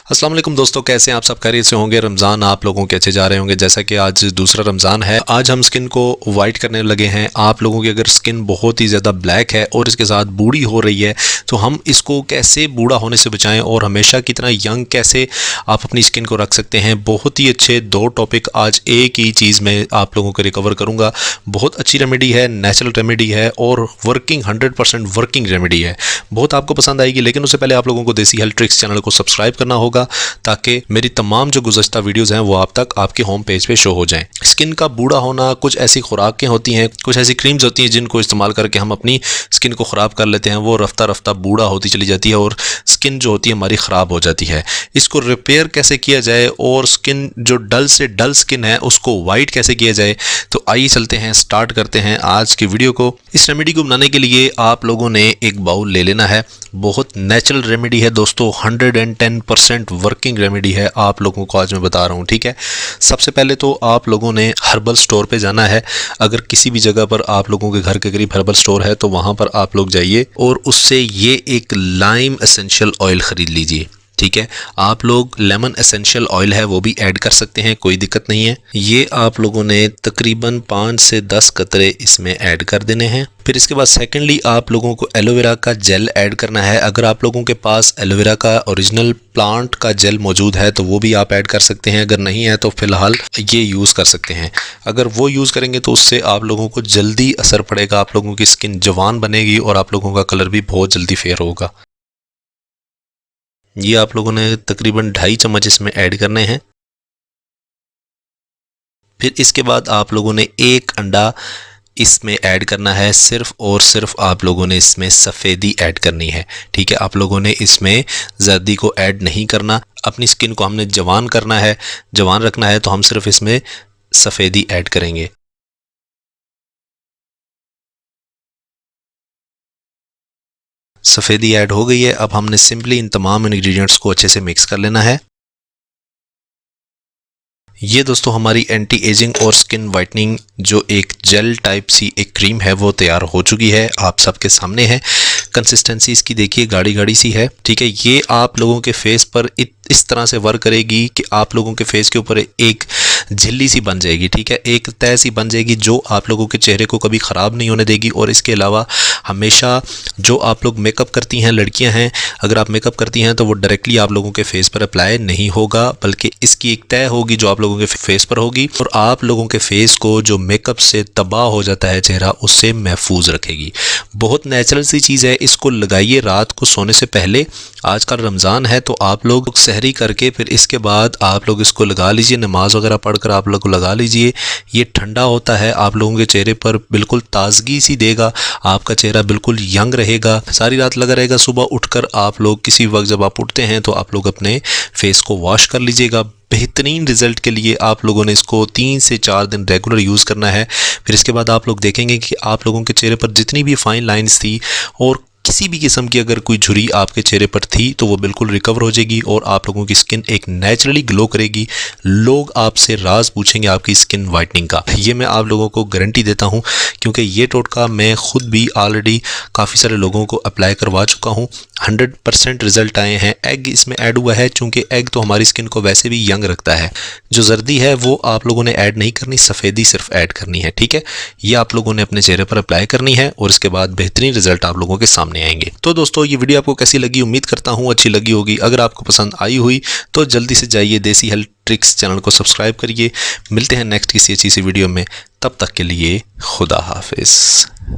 अस्सलाम वालेकुम दोस्तों, कैसे हैं आप सब? खैरियत से होंगे। रमज़ान आप लोगों के अच्छे जा रहे होंगे। जैसा कि आज दूसरा रमज़ान है, आज हम स्किन को वाइट करने लगे हैं। आप लोगों की अगर स्किन बहुत ही ज़्यादा ब्लैक है और इसके साथ बूढ़ी हो रही है तो हम इसको कैसे बूढ़ा होने से बचाएं और हमेशा की तरह यंग कैसे आप अपनी स्किन को रख सकते हैं। बहुत ही अच्छे दो टॉपिक आज एक ही चीज़ में आप लोगों को रिकवर करूँगा। बहुत अच्छी रेमेडी है, नेचुरल रेमेडी है और वर्किंग 100% वर्किंग रेमेडी है। बहुत आपको पसंद आएगी, लेकिन उससे पहले आप लोगों को देसी हेल्थ ट्रिक्स चैनल को सब्सक्राइब करना होगा ताकि मेरी तमाम जो गुज़श्ता वीडियोस हैं वो आप तक आपके होम पेज पे शो हो जाएं। स्किन का बूढ़ा होना, कुछ ऐसी खुराकें होती हैं, कुछ ऐसी क्रीम्स होती हैं जिनको इस्तेमाल करके हम अपनी स्किन को ख़राब कर लेते हैं। वो रफ्ता रफ्ता बूढ़ा होती चली जाती है और स्किन जो होती है हमारी ख़राब हो जाती है। इसको रिपेयर कैसे किया जाए और स्किन जो डल से डल स्किन है उसको वाइट कैसे किया जाए, तो आइए चलते हैं, स्टार्ट करते हैं आज की वीडियो को। इस रेमेडी को बनाने के लिए आप लोगों ने एक बाउल ले लेना है। बहुत नेचुरल रेमेडी है दोस्तों, 110% वर्किंग रेमेडी है। आप लोगों को आज मैं बता रहा हूँ, ठीक है। सबसे पहले तो आप लोगों ने हर्बल स्टोर पे जाना है। अगर किसी भी जगह पर आप लोगों के घर के करीब हर्बल स्टोर है तो वहाँ पर आप लोग जाइए और उससे ये एक लाइम एसेंशियल ऑयल ख़रीद लीजिए, ठीक है। आप लोग लेमन एसेंशियल ऑयल है वो भी ऐड कर सकते हैं, कोई दिक्कत नहीं है। ये आप लोगों ने तकरीबन 5 से 10 कतरे इसमें ऐड कर देने हैं। फिर इसके बाद सेकेंडली आप लोगों को एलोवेरा का जेल ऐड करना है। अगर आप लोगों के पास एलोवेरा का ओरिजिनल प्लांट का जेल मौजूद है तो वो भी आप ऐड कर सकते हैं। अगर नहीं है तो फिलहाल ये यूज़ कर सकते हैं। अगर वो यूज़ करेंगे तो उससे आप लोगों को जल्दी असर पड़ेगा, आप लोगों की स्किन जवान बनेगी और आप लोगों का कलर भी बहुत जल्दी फेयर होगा। ये आप लोगों ने तकरीबन 2.5 चम्मच इसमें ऐड करने हैं। फिर इसके बाद आप लोगों ने 1 अंडा इसमें ऐड करना है। सिर्फ और सिर्फ आप लोगों ने इसमें सफ़ेदी ऐड करनी है, ठीक है। आप लोगों ने इसमें जर्दी को ऐड नहीं करना। अपनी स्किन को हमने जवान करना है, जवान रखना है, तो हम सिर्फ इसमें सफ़ेदी ऐड करेंगे। सफ़ेदी ऐड हो गई है। अब हमने सिंपली इन तमाम इंग्रेडिएंट्स को अच्छे से मिक्स कर लेना है। ये दोस्तों हमारी एंटी एजिंग और स्किन वाइटनिंग जो एक जेल टाइप सी एक क्रीम है वो तैयार हो चुकी है, आप सबके सामने है। कंसिस्टेंसी इसकी देखिए, गाढ़ी गाढ़ी सी है, ठीक है। ये आप लोगों के फेस पर इस तरह से वर्क करेगी कि आप लोगों के फेस के ऊपर एक झिल्ली सी बन जाएगी, ठीक है। एक तय सी बन जाएगी जो आप लोगों के चेहरे को कभी ख़राब नहीं होने देगी। और इसके अलावा हमेशा जो आप लोग मेकअप करती हैं, लड़कियां हैं, अगर आप मेकअप करती हैं तो वो डायरेक्टली आप लोगों के फेस पर अप्लाई नहीं होगा, बल्कि इसकी एक तय होगी जो आप लोगों के फेस पर होगी और आप लोगों के फेस को जो मेकअप से तबाह हो जाता है चेहरा, उससे महफूज रखेगी। बहुत नेचुरल सी चीज़ है। इसको लगाइए रात को सोने से पहले। आजकल रमज़ान है तो आप लोग सहरी करके फिर इसके बाद आप लोग इसको लगा लीजिए, नमाज वगैरह पढ़कर आप लोग को लगा लीजिए। ये ठंडा होता है, आप लोगों के चेहरे पर बिल्कुल ताजगी सी देगा, आपका चेहरा बिल्कुल यंग रहेगा, सारी रात लगा रहेगा। सुबह उठकर आप लोग किसी वक्त जब आप उठते हैं तो आप लोग अपने फेस को वॉश कर लीजिएगा। बेहतरीन रिजल्ट के लिए आप लोगों ने इसको 3 से 4 दिन रेगुलर यूज़ करना है। फिर इसके बाद आप लोग देखेंगे कि आप लोगों के चेहरे पर जितनी भी फाइन लाइंस थी और किसी भी किस्म की अगर कोई झुर्री आपके चेहरे पर थी तो वो बिल्कुल रिकवर हो जाएगी और आप लोगों की स्किन एक नेचुरली ग्लो करेगी। लोग आपसे राज पूछेंगे आपकी स्किन वाइटनिंग का। ये मैं आप लोगों को गारंटी देता हूँ क्योंकि ये टोटका मैं खुद भी ऑलरेडी काफ़ी सारे लोगों को अप्लाई करवा चुका हूँ। 100% रिजल्ट आए हैं। एग इसमें ऐड हुआ है चूँकि एग तो हमारी स्किन को वैसे भी यंग रखता है। जो जर्दी है वो आप लोगों ने ऐड नहीं करनी, सफ़ेदी सिर्फ ऐड करनी है, ठीक है। ये आप लोगों ने अपने चेहरे पर अप्लाई करनी है और इसके बाद बेहतरीन रिजल्ट आप लोगों के सामने आएंगे। तो दोस्तों ये वीडियो आपको कैसी लगी? उम्मीद करता हूँ अच्छी लगी होगी। अगर आपको पसंद आई हुई तो जल्दी से जाइए देसी हेल्थ ट्रिक्स चैनल को सब्सक्राइब करिए। मिलते हैं नेक्स्ट किसी अच्छी सी वीडियो में, तब तक के लिए खुदा हाफिज़।